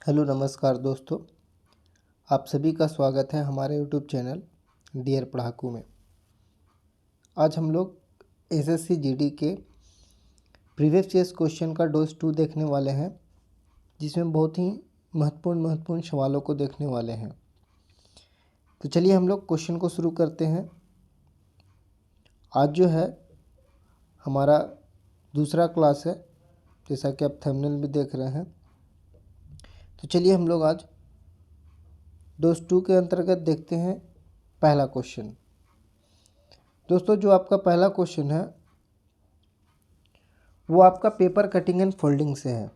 Hello नमस्कार दोस्तों, आप सभी का स्वागत है हमारे यूट्यूब चैनल डियर पढ़ाकू में। आज हम लोग एसएससी जीडी के प्रीवियस ईयर्स क्वेश्चन का डोज 2 देखने वाले हैं, जिसमें बहुत ही महत्वपूर्ण सवालों को देखने वाले हैं। तो चलिए हम लोग क्वेश्चन को शुरू करते हैं। आज जो है हमारा दूसरा क्लास है, जैसा कि आप थंबनेल भी देख रहे हैं। तो चलिए हम लोग आज डोज 2 के अंतर्गत देखते हैं पहला क्वेश्चन। दोस्तों, जो आपका पहला क्वेश्चन है वो आपका पेपर कटिंग एंड फोल्डिंग से है।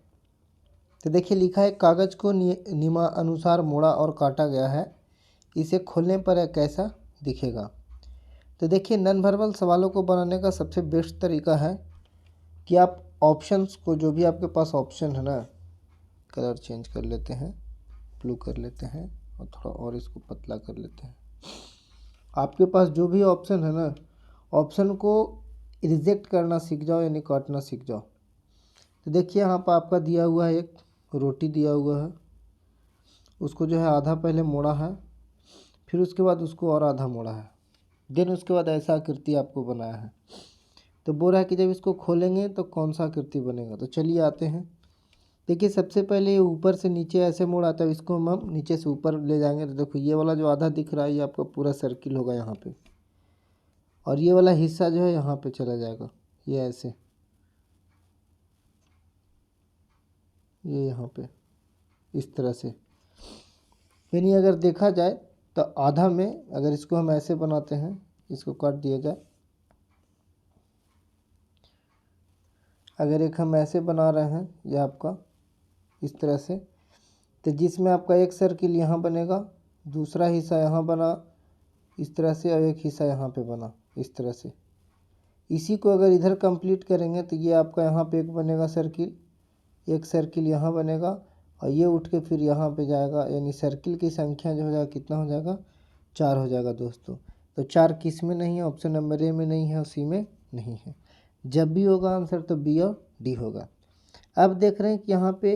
तो देखिए, लिखा है कागज़ को नियमानुसार मोड़ा और काटा गया है, इसे खोलने पर यह कैसा दिखेगा। तो देखिए, नॉन वर्बल सवालों को बनाने का सबसे बेस्ट तरीका है कि आप ऑप्शंस को, जो भी आपके पास ऑप्शन है ना, कलर चेंज कर लेते हैं, ब्लू कर लेते हैं और थोड़ा और इसको पतला कर लेते हैं। आपके पास जो भी ऑप्शन है ना, ऑप्शन को रिजेक्ट करना सीख जाओ, यानी काटना सीख जाओ। तो देखिए, यहाँ पर आपका दिया हुआ है, एक रोटी दिया हुआ है, उसको जो है आधा पहले मोड़ा है, फिर उसके बाद उसको और आधा मोड़ा है, देन उसके बाद ऐसा आकृति आपको बनाया है। तो बोल रहा है कि जब इसको खोलेंगे तो कौन सा आकृति बनेगा। तो चलिए आते हैं। देखिए, सबसे पहले ये ऊपर से नीचे ऐसे मोड़ा था, इसको हम नीचे से ऊपर ले जाएंगे। तो देखो, ये वाला जो आधा दिख रहा है ये आपका पूरा सर्किल होगा यहाँ पे, और ये वाला हिस्सा जो है यहाँ पे चला जाएगा, ये ऐसे, ये यहाँ पे इस तरह से। यानी अगर देखा जाए तो आधा में, अगर इसको हम ऐसे बनाते हैं, इसको काट दिया जाए, अगर एक हम ऐसे बना रहे हैं ये आपका इस तरह से, तो जिसमें आपका एक सर्किल यहाँ बनेगा, दूसरा हिस्सा यहाँ बना इस तरह से, और एक हिस्सा यहाँ पे बना इस तरह से। इसी को अगर इधर कंप्लीट करेंगे तो ये आपका यहाँ पे एक बनेगा सर्किल, एक सर्किल यहाँ बनेगा, और ये उठ के फिर यहाँ पे जाएगा। यानी सर्किल की संख्या जो हो जाएगा, कितना हो जाएगा, 4 हो जाएगा दोस्तों। तो 4 किस में नहीं है, ऑप्शन नंबर ए में नहीं है, उसी में नहीं है। जब भी होगा आंसर तो बी और डी होगा। अब देख रहे हैं कि यहाँ पे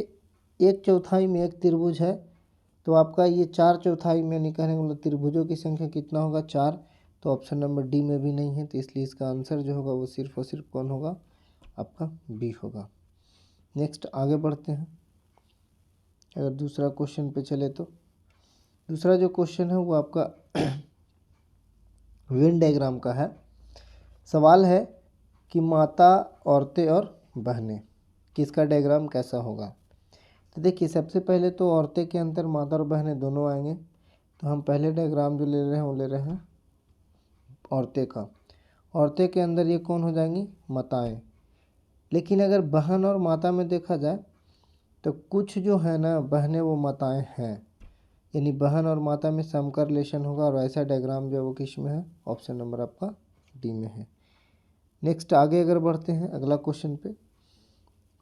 1/4 में एक त्रिभुज है, तो आपका ये 4/4 में निकलने मतलब त्रिभुजों की संख्या कितना होगा, 4। तो ऑप्शन नंबर डी में भी नहीं है, तो इसलिए इसका आंसर जो होगा वो सिर्फ और सिर्फ कौन होगा, आपका बी होगा। नेक्स्ट आगे बढ़ते हैं। अगर दूसरा क्वेश्चन पे चले तो दूसरा जो क्वेश्चन है वो आपका वेन डायग्राम का है। सवाल है कि माता, औरतें और बहनें, किसका डायग्राम कैसा होगा। तो देखिए, सबसे पहले तो औरतें के अंदर माता और बहनें दोनों आएंगे। तो हम पहले डायग्राम जो ले रहे हैं वो ले रहे हैं औरतें का। औरतें के अंदर ये कौन हो जाएंगी, माताएं। लेकिन अगर बहन और माता में देखा जाए तो कुछ जो है ना बहनें, वो माताएं हैं, यानी बहन और माता में सम का रिलेशन होगा, और ऐसा डायग्राम जो है वो किस में है, ऑप्शन नंबर आपका डी में है। नेक्स्ट आगे अगर बढ़ते हैं अगला क्वेश्चन पे,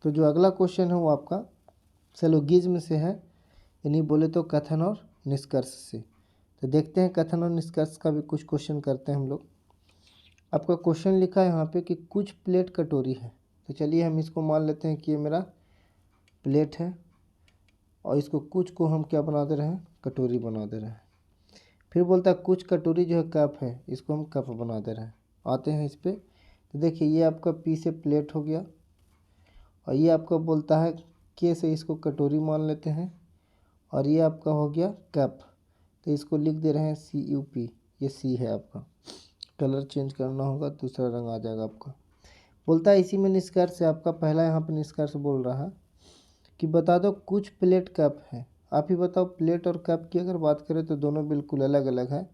तो जो अगला क्वेश्चन है वो आपका सिलोगिज्म से है, यानी बोले तो कथन और निष्कर्ष से। तो देखते हैं कथन और निष्कर्ष का भी कुछ क्वेश्चन करते हैं हम लोग। आपका क्वेश्चन लिखा है यहाँ पे कि कुछ प्लेट कटोरी है। तो चलिए हम इसको मान लेते हैं कि ये मेरा प्लेट है, और इसको कुछ को हम क्या बना दे रहे हैं, कटोरी बना दे रहे हैं। फिर बोलता है कुछ कटोरी जो है कप है, इसको हम कप बना दे रहे हैं। आते हैं इस पर। तो देखिए, ये आपका पी से प्लेट हो गया, और ये आपका बोलता है के से, इसको कटोरी मान लेते हैं, और ये आपका हो गया कप। तो इसको लिख दे रहे हैं CUP, ये सी है आपका। कलर चेंज करना होगा, दूसरा रंग आ जाएगा आपका। बोलता है इसी में निष्कर्ष है आपका। पहला यहाँ पे निष्कर्ष बोल रहा है कि बता दो कुछ प्लेट कप है। आप ही बताओ, प्लेट और कप की अगर बात करें तो दोनों बिल्कुल अलग अलग है,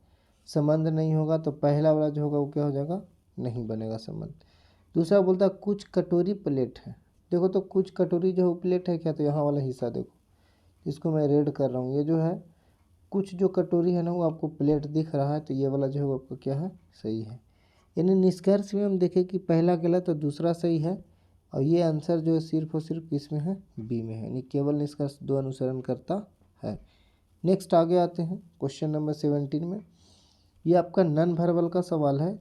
संबंध नहीं होगा। तो पहला वाला जो होगा वो क्या हो जाएगा, नहीं बनेगा संबंध। दूसरा बोलता है कुछ कटोरी प्लेट है। देखो, तो कुछ कटोरी जो है प्लेट है क्या, तो यहाँ वाला हिस्सा देखो, इसको मैं रेड कर रहा हूँ। ये जो है कुछ जो कटोरी है ना वो आपको प्लेट दिख रहा है, तो ये वाला जो है आपको क्या है, सही है। यानी निष्कर्ष में हम देखें कि पहला गलत और दूसरा सही है, और ये आंसर जो है सिर्फ और सिर्फ किस में है, बी में है। यानी केवल निष्कर्ष 2 अनुसरण करता है। नेक्स्ट आगे आते हैं क्वेश्चन नंबर 17 में। ये आपका नॉन वर्बल का सवाल है,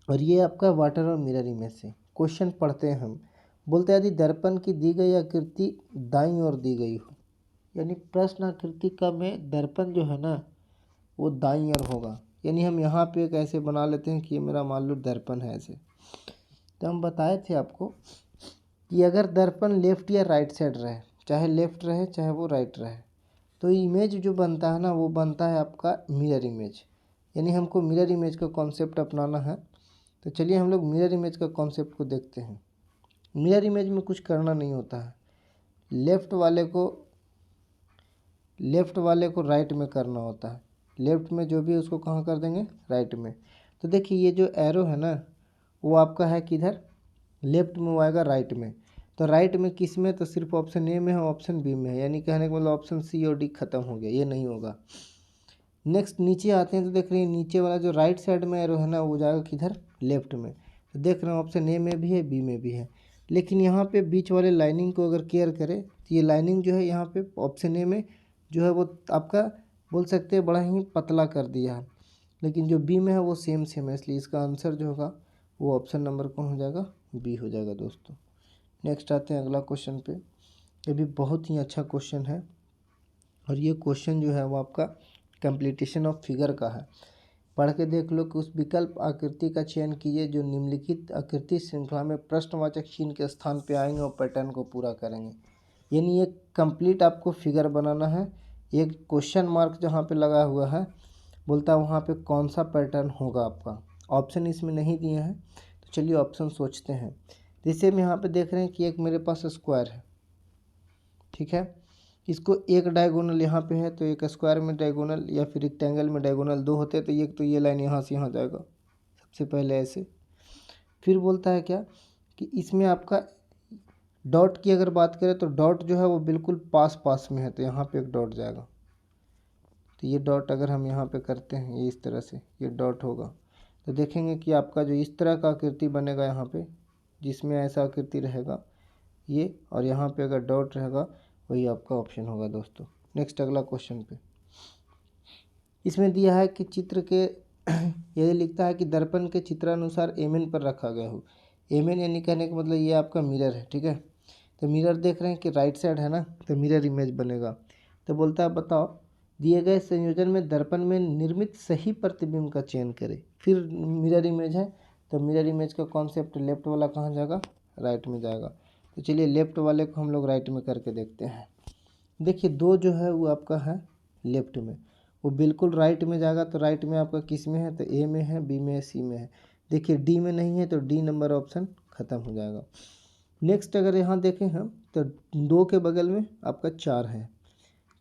और ये आपका वाटर और मिरर इमेज से। क्वेश्चन पढ़ते हैं हम। बोलते हैं यदि दर्पण की दी गई आकृति दाईं ओर दी गई हो, यानी प्रश्न आकृति का में दर्पण जो है ना वो दाईं ओर होगा। यानी हम यहाँ पे एक ऐसे बना लेते हैं कि ये मेरा मान लो दर्पण है ऐसे। तो हम बताए थे आपको कि अगर दर्पण लेफ्ट या राइट साइड रहे, चाहे लेफ्ट रहे चाहे वो राइट रहे, तो इमेज जो बनता है ना वो बनता है आपका मिरर इमेज। यानी हमको मिरर इमेज का कॉन्सेप्ट अपनाना है। तो चलिए हम लोग मिरर इमेज का कॉन्सेप्ट को देखते हैं। मिरर इमेज में कुछ करना नहीं होता है, लेफ्ट वाले को राइट में करना होता है। लेफ्ट में जो भी है उसको कहाँ कर देंगे, राइट में। तो देखिए ये जो एरो है ना वो आपका है किधर, लेफ्ट में, वो आएगा राइट में। तो राइट में किस में, तो सिर्फ ऑप्शन ए में है, ऑप्शन बी में है। यानी कहने का मतलब ऑप्शन सी और डी खत्म हो गया, ये नहीं होगा। नेक्स्ट नीचे आते हैं तो देख रहे हैं नीचे वाला जो राइट साइड में एरो है ना वो जाएगा किधर, लेफ्ट में। तो देख रहे हैं ऑप्शन ए में भी है, बी में भी है। लेकिन यहाँ पे बीच वाले लाइनिंग को अगर केयर करें तो ये लाइनिंग जो है यहाँ पे ऑप्शन ए में जो है वो आपका बोल सकते हैं बड़ा ही पतला कर दिया है, लेकिन जो बी में है वो सेम है। इसलिए इसका आंसर जो होगा वो ऑप्शन नंबर कौन हो जाएगा, बी हो जाएगा दोस्तों। नेक्स्ट आते हैं अगला क्वेश्चन पे। ये भी बहुत ही अच्छा क्वेश्चन है और ये क्वेश्चन जो है वो आपका कंप्लीटेशन ऑफ फिगर का है। पढ़ के देख लो कि उस विकल्प आकृति का चयन कीजिए जो निम्नलिखित आकृति श्रृंखला में प्रश्नवाचक चिन्ह के स्थान पे आएंगे और पैटर्न को पूरा करेंगे। यानी एक कंप्लीट आपको फिगर बनाना है। एक क्वेश्चन मार्क जहाँ पे लगा हुआ है बोलता है वहाँ पे कौन सा पैटर्न होगा आपका। ऑप्शन इसमें नहीं दिए हैं तो चलिए ऑप्शन सोचते हैं। जैसे हम यहाँ पे देख रहे हैं कि एक मेरे पास स्क्वायर है, ठीक है। इसको एक डायगोनल यहाँ पे है, तो एक स्क्वायर में डायगोनल या फिर रेक्टेंगल में डायगोनल दो होते हैं, तो ये लाइन यहाँ से यहाँ जाएगा सबसे पहले ऐसे। फिर बोलता है क्या कि इसमें आपका डॉट की अगर बात करें तो डॉट जो है वो बिल्कुल पास पास में है, तो यहाँ पे एक डॉट जाएगा। तो ये डॉट अगर हम यहाँ पे करते हैं ये इस तरह से ये डॉट होगा, तो देखेंगे कि आपका जो इस तरह का आकृति बनेगा यहाँ पे, जिसमें ऐसा आकृति रहेगा ये, और यहाँ पे अगर डॉट रहेगा वही आपका ऑप्शन होगा दोस्तों। नेक्स्ट अगला क्वेश्चन पे इसमें दिया है कि चित्र के ये लिखता है कि दर्पण के चित्रानुसार एमएन पर रखा गया हो। एमएन यानी कहने का मतलब ये आपका मिरर है, ठीक है। तो मिरर देख रहे हैं कि राइट साइड है ना, तो मिरर इमेज बनेगा। तो बोलता है बताओ दिए गए संयोजन में दर्पण में निर्मित सही प्रतिबिंब का चयन करें। फिर मिरर इमेज है, तो मिरर इमेज का कॉन्सेप्ट लेफ्ट वाला कहाँ जाएगा, राइट में जाएगा। तो चलिए लेफ्ट वाले को हम लोग राइट में करके देखते हैं। देखिए दो जो है वो आपका है लेफ्ट में, वो बिल्कुल राइट में जाएगा। तो राइट में आपका किस में है, तो ए में है, बी में है, सी में है। देखिए डी में नहीं है तो डी नंबर ऑप्शन ख़त्म हो जाएगा। नेक्स्ट अगर यहाँ देखें हम तो दो के बगल में आपका चार है,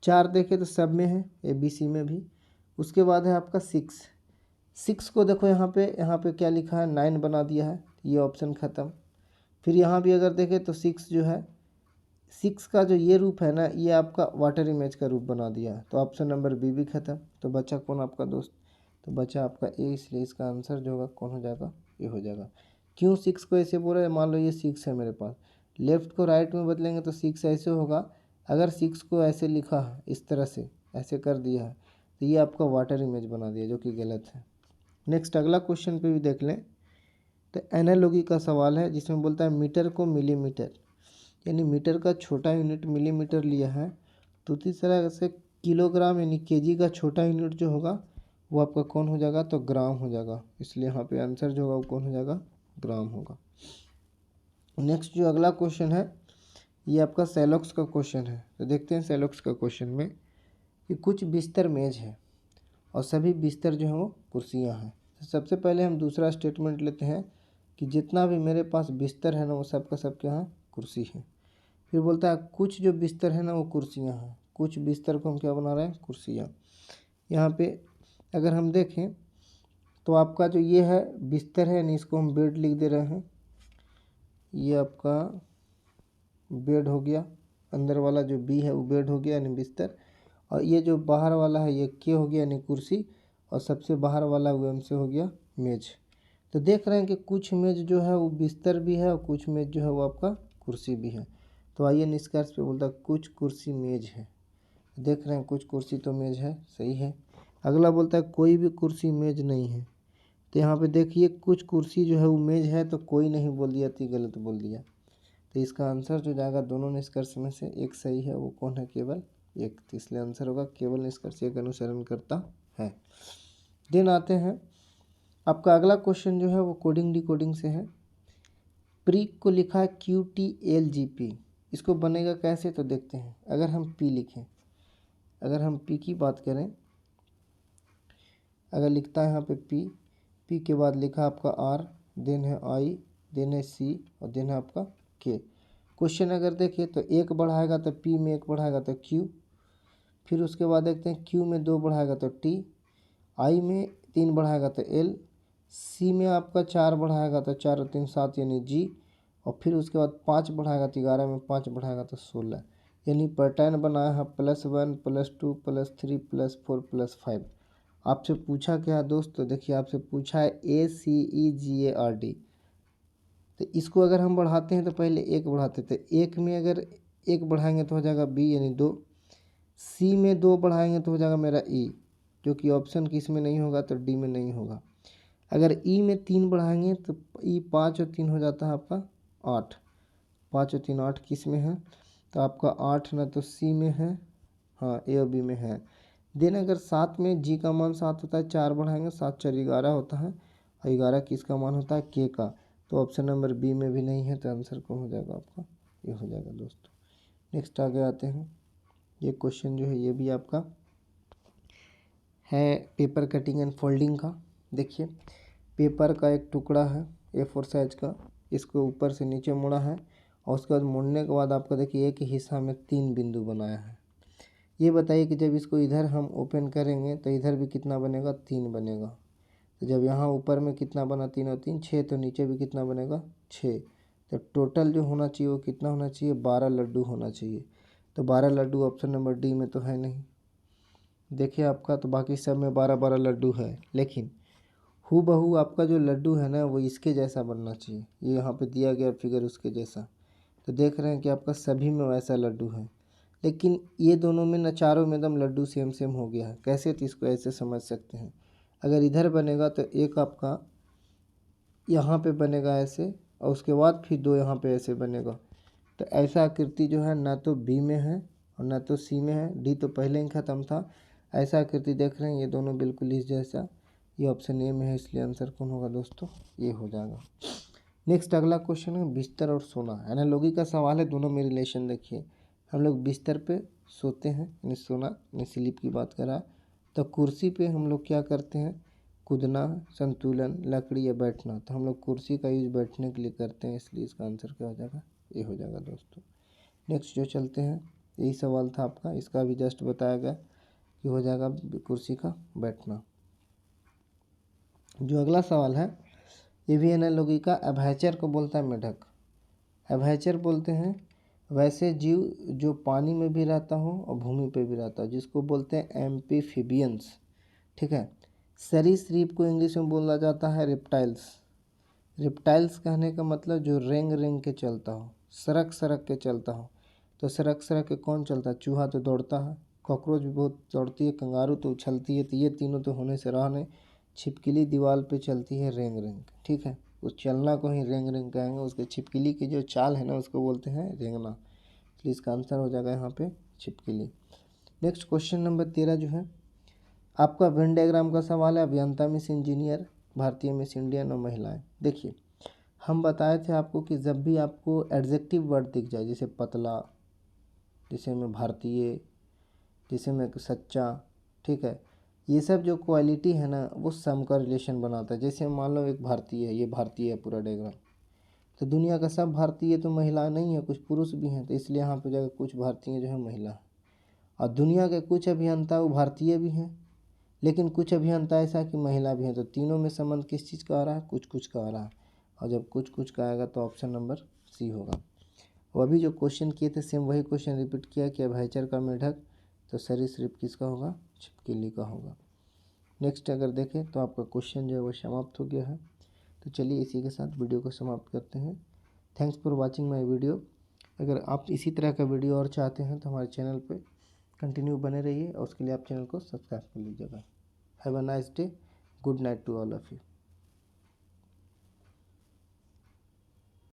चार देखें तो सब में है, ए बी सी में भी। उसके बाद है आपका सिक्स को देखो यहाँ पे क्या लिखा है, 9 बना दिया है, ये ऑप्शन ख़त्म। फिर यहाँ भी अगर देखें तो 6 जो है, 6 का जो ये रूप है ना ये आपका वाटर इमेज का रूप बना दिया है, तो ऑप्शन नंबर बी भी खत्म। तो बचा कौन आपका दोस्त, तो बचा आपका ए। इसलिए इसका आंसर जो होगा कौन हो जाएगा, ये हो जाएगा। क्यों 6 को ऐसे बोल रहे हैं, मान लो ये 6 है मेरे पास, लेफ्ट को राइट में बदलेंगे तो 6 ऐसे होगा। अगर 6 को ऐसे लिखा है इस तरह से ऐसे कर दिया है तो ये आपका वाटर इमेज बना दिया, जो कि गलत है। नेक्स्ट अगला क्वेश्चन पे भी देख लें। तो एनालॉगी का सवाल है जिसमें बोलता है मीटर को मिलीमीटर, यानी मीटर का छोटा यूनिट मिलीमीटर लिया है। तो इसी तरह से किलोग्राम यानी केजी का छोटा यूनिट जो होगा वो आपका कौन हो जाएगा, तो ग्राम हो जाएगा। इसलिए यहाँ पे आंसर जो होगा वो कौन हो जाएगा, ग्राम होगा। नेक्स्ट जो अगला क्वेश्चन है ये आपका सेलॉक्स का क्वेश्चन है। तो देखते हैं सेलॉक्स का क्वेश्चन में कि कुछ बिस्तर मेज है और सभी बिस्तर जो है वो कुर्सियाँ हैं। तो सबसे पहले हम दूसरा स्टेटमेंट लेते हैं कि जितना भी मेरे पास बिस्तर है ना वो सब का सब क्या है, कुर्सी है। फिर बोलता है कुछ जो बिस्तर है ना वो कुर्सियाँ हैं, कुछ बिस्तर को हम क्या बना रहे हैं, कुर्सियाँ। यहाँ पे अगर हम देखें तो आपका जो ये है बिस्तर है यानी इसको हम बेड लिख दे रहे हैं। ये आपका बेड हो गया, अंदर वाला जो बी है वो बेड हो गया यानी बिस्तर, और ये जो बाहर वाला है ये के हो गया यानी कुर्सी, और सबसे बाहर वाला वो एम से हो गया मेज। तो देख रहे हैं कि कुछ मेज जो है वो बिस्तर भी है और कुछ मेज जो है वो आपका कुर्सी भी है। तो आइए निष्कर्ष पे बोलता है कुछ कुर्सी मेज है। देख रहे हैं कुछ कुर्सी तो मेज है, सही है। अगला बोलता है कोई भी कुर्सी मेज नहीं है। तो यहाँ पे देखिए कुछ कुर्सी जो है वो मेज है, तो कोई नहीं बोल दिया तो गलत बोल दिया। तो इसका आंसर जो जाएगा दोनों निष्कर्ष में से एक सही है, वो कौन है, केवल 1, तो इसलिए आंसर होगा केवल निष्कर्ष एक अनुसरण करता है। देन आते हैं आपका अगला क्वेश्चन जो है वो कोडिंग डिकोडिंग से है। प्रीक को लिखा है QTLGP, इसको बनेगा कैसे तो देखते हैं। अगर हम पी लिखें, अगर हम पी की बात करें, अगर लिखता है यहाँ पे पी के बाद लिखा आपका आर, देन है आई, देन है सी और देन है आपका के। क्वेश्चन अगर देखें तो 1 बढ़ाएगा तो पी में 1 बढ़ाएगा तो क्यू, फिर उसके बाद देखते हैं क्यू में 2 बढ़ाएगा तो टी, आई में 3 बढ़ाएगा तो एल, सी में आपका 4 बढ़ाएगा तो 4 और 3 7 यानी जी, और फिर उसके बाद 5 बढ़ाएगा तो 11 में 5 बढ़ाएगा तो 16। यानी पैटर्न बनाया है +1 +2 +3 +4 +5। आपसे पूछा क्या है दोस्त, तो देखिए आपसे पूछा है ACEGARD। तो इसको अगर हम बढ़ाते हैं तो पहले 1 बढ़ाते थे, 1 में अगर 1 बढ़ाएंगे तो हो जाएगा बी यानी 2, सी में 2 बढ़ाएंगे तो हो जाएगा मेरा ई, जो कि ऑप्शन किस में नहीं होगा तो डी में नहीं होगा। अगर ई में 3 बढ़ाएंगे तो ई 5 और 3 हो जाता है आपका 8, 5 और 3 8 किस में है तो आपका 8 ना तो सी में है, हाँ ए और बी में है। देन अगर 7 में जी का मान 7 होता है, 4 बढ़ाएंगे 7 4 11 होता है, और 11 किसका मान होता है के का, तो ऑप्शन नंबर बी में भी नहीं है, तो आंसर कौन हो जाएगा आपका, ये हो जाएगा दोस्तों। नेक्स्ट आगे आते हैं। ये क्वेश्चन जो है ये भी आपका है पेपर कटिंग एंड फोल्डिंग का। देखिए पेपर का एक टुकड़ा है A4 साइज का, इसको ऊपर से नीचे मोड़ा है और उसके बाद मोड़ने के बाद आपका देखिए एक हिस्सा में 3 बिंदु बनाया है। ये बताइए कि जब इसको इधर हम ओपन करेंगे तो इधर भी कितना बनेगा, 3 बनेगा। तो जब यहाँ ऊपर में कितना बना, 3 और 3 6, तो नीचे भी कितना बनेगा 6। तो टोटल जो होना चाहिए वो कितना होना चाहिए, 12 लड्डू होना चाहिए। तो 12 लड्डू ऑप्शन नंबर डी में तो है नहीं। देखिए आपका तो बाकी सब में 12 12 लड्डू है, लेकिन हूबहू आपका जो लड्डू है ना वो इसके जैसा बनना चाहिए। ये यहाँ पे दिया गया फिगर उसके जैसा, तो देख रहे हैं कि आपका सभी में वैसा लड्डू है, लेकिन ये दोनों में न चारों में एकदम लड्डू सेम सेम हो गया है। कैसे, तो इसको ऐसे समझ सकते हैं। अगर इधर बनेगा तो एक आपका यहाँ पे बनेगा ऐसे, और उसके बाद फिर 2 यहाँ पे ऐसे बनेगा। तो ऐसा आकृति जो है ना तो बी में है और ना तो सी में है, डी तो पहले ही ख़त्म था। ऐसा आकृति देख रहे हैं ये दोनों बिल्कुल इस जैसा, ये ऑप्शन ए में है, इसलिए आंसर कौन होगा दोस्तों, ये हो जाएगा। नेक्स्ट अगला क्वेश्चन है बिस्तर और सोना। एनालॉजी का सवाल है, दोनों में रिलेशन देखिए। हम लोग बिस्तर पे सोते हैं यानी सोना यानी स्लीप की बात करा, तो कुर्सी पे हम लोग क्या करते हैं, कूदना, संतुलन, लकड़ी या बैठना। तो हम लोग कुर्सी का यूज बैठने के लिए करते हैं, इसलिए इसका आंसर क्या हो जाएगा, ये हो जाएगा दोस्तों। नेक्स्ट जो चलते हैं, यही सवाल था आपका, इसका भी जस्ट बताया गया कि हो जाएगा कुर्सी का बैठना। जो अगला सवाल है ये भी एनालॉजी का, एपर्चर को बोलता है मेढक। एपर्चर बोलते हैं वैसे जीव जो पानी में भी रहता हो और भूमि पे भी रहता हो, जिसको बोलते हैं एम्फीबियंस। ठीक है। सरीसृप को इंग्लिश में बोला जाता है रिप्टाइल्स। रिप्टाइल्स कहने का मतलब जो रेंग रेंग के चलता हो, सरक सरक के चलता हो। तो सरक सरक के कौन चलता है, चूहा तो दौड़ता है, कॉकरोच भी बहुत दौड़ती है, कंगारू तो उछलती है, तो ये तीनों तो होने से रहा नहीं। छिपकली दीवार पे चलती है रेंग रेंग, ठीक है, उस चलना को ही रेंग रेंग कहेंगे। उसके छिपकली की जो चाल है ना उसको बोलते हैं रेंगना, इसलिए इसका आंसर हो जाएगा यहाँ पे छिपकली। नेक्स्ट क्वेश्चन नंबर 13 जो है आपका वेन डायग्राम का सवाल है। अभियंता मिस इंजीनियर, भारतीय मिस इंडियन और महिलाएं। देखिए हम बताए थे आपको कि जब भी आपको एडजेक्टिव वर्ड दिख जाए, जैसे पतला, जैसे में भारतीय, जैसे में सच्चा, ठीक है, ये सब जो क्वालिटी है ना वो सम का रिलेशन बनाता है। जैसे मान लो एक भारतीय है, ये भारतीय है पूरा डायग्राम, तो दुनिया का सब भारतीय तो महिला नहीं है, कुछ पुरुष भी हैं, तो इसलिए यहाँ पर जाकर कुछ भारतीय जो है महिला है। और दुनिया के कुछ अभियंता वो भारतीय भी हैं, लेकिन कुछ अभियंता ऐसा कि महिला भी हैं। तो तीनों में संबंध किस चीज़ का आ रहा है, कुछ कुछ का आ रहा है, और जब कुछ कुछ का आएगा तो ऑप्शन नंबर सी होगा। वो अभी जो क्वेश्चन किए थे सेम वही क्वेश्चन रिपीट किया कि एपर्चर का मेढक, तो सरीसृप किसका होगा, छिपकली का होगा। नेक्स्ट अगर देखें तो आपका क्वेश्चन जो है वो समाप्त हो गया है। तो चलिए इसी के साथ वीडियो को समाप्त करते हैं। Thanks for watching my video. अगर आप इसी तरह का वीडियो और चाहते हैं तो हमारे चैनल पे कंटिन्यू बने रहिए, और उसके लिए आप चैनल को सब्सक्राइब कर लीजिएगा। Have a nice day, good night to all of you.